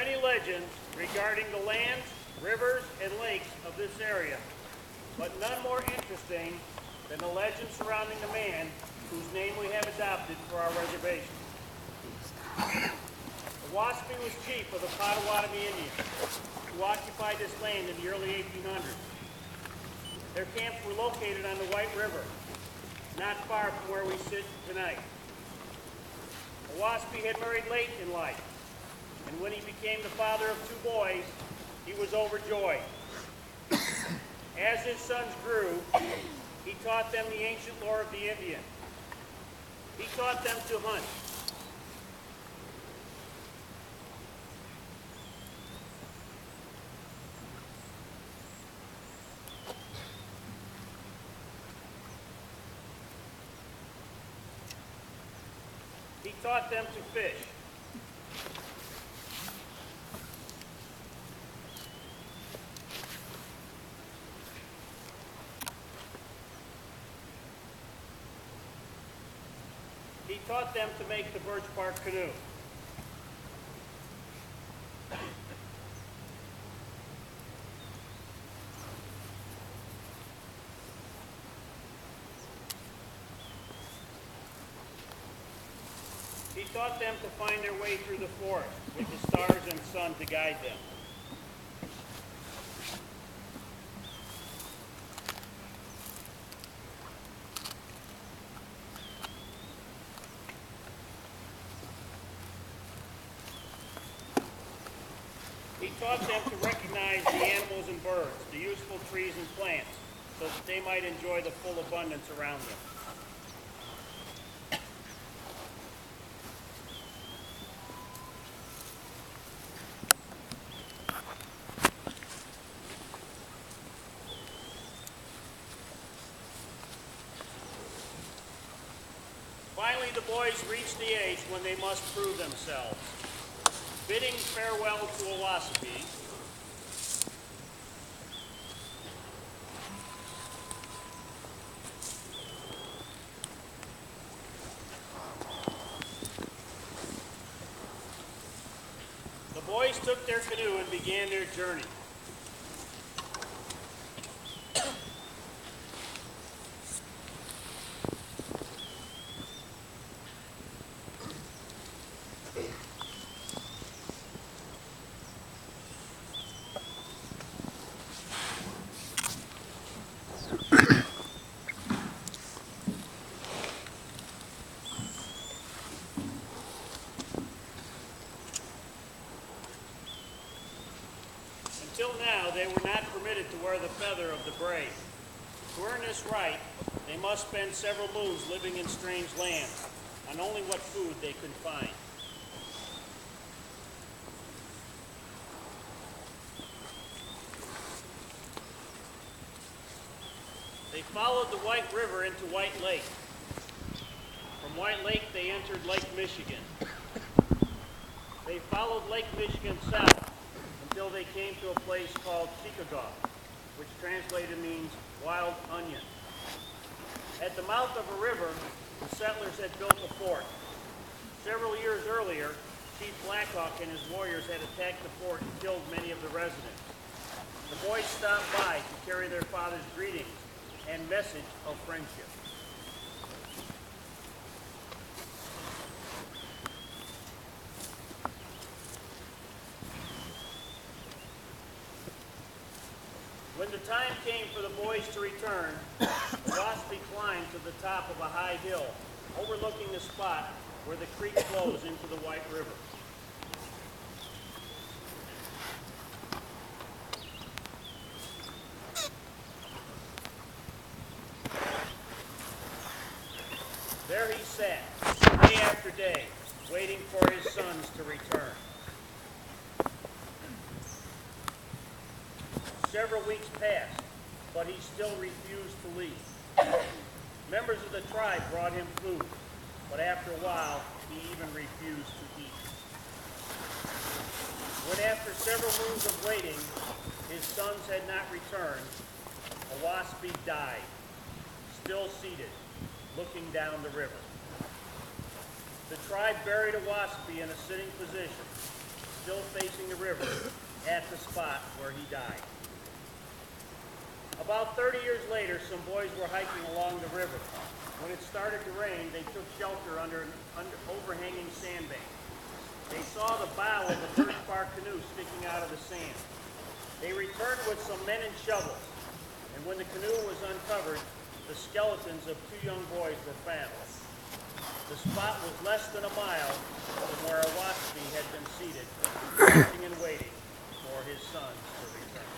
many legends regarding the lands, rivers, and lakes of this area, but none more interesting than the legend surrounding the man whose name we have adopted for our reservation. Owasippe was chief of the Potawatomi Indians, who occupied this land in the early 1800s. Their camps were located on the White River, not far from where we sit tonight. Owasippe had married late in life, and when he became the father of 2 boys, he was overjoyed. As his sons grew, he taught them the ancient lore of the Indian. He taught them to hunt. He taught them to fish. He taught them to make the birch bark canoe. He taught them to find their way through the forest with the stars and sun to guide them. He taught them to recognize the animals and birds, the useful trees and plants, so that they might enjoy the full abundance around them. Finally, the boys reached the age when they must prove themselves. Bidding farewell to Owasippe, the boys took their canoe and began their journey. Until now, they were not permitted to wear the feather of the brave. To earn this right, they must spend several moons living in strange lands, on only what food they could find. They followed the White River into White Lake. From White Lake, they entered Lake Michigan. They followed Lake Michigan south until they came to a place called Chicago, which translated means wild onion. At the mouth of a river, the settlers had built a fort. Several years earlier, Chief Blackhawk and his warriors had attacked the fort and killed many of the residents. The boys stopped by to carry their father's greetings and message of friendship. When the time came for the boys to return, Owasippe climbed to the top of a high hill, overlooking the spot where the creek flows into the White River. There he sat, day after day, waiting for his sons to return. Several weeks passed, but he still refused to leave. Members of the tribe brought him food, but after a while, he even refused to eat. When after several moons of waiting, his sons had not returned, Owasippe died, still seated, looking down the river. The tribe buried Owasippe in a sitting position, still facing the river at the spot where he died. About 30 years later, some boys were hiking along the river. When it started to rain, they took shelter under an overhanging sandbank. They saw the bow of a birch bark canoe sticking out of the sand. They returned with some men and shovels, and when the canoe was uncovered, the skeletons of 2 young boys were found. The spot was less than a mile from where Owasippe had been seated, watching and waiting for his sons to return.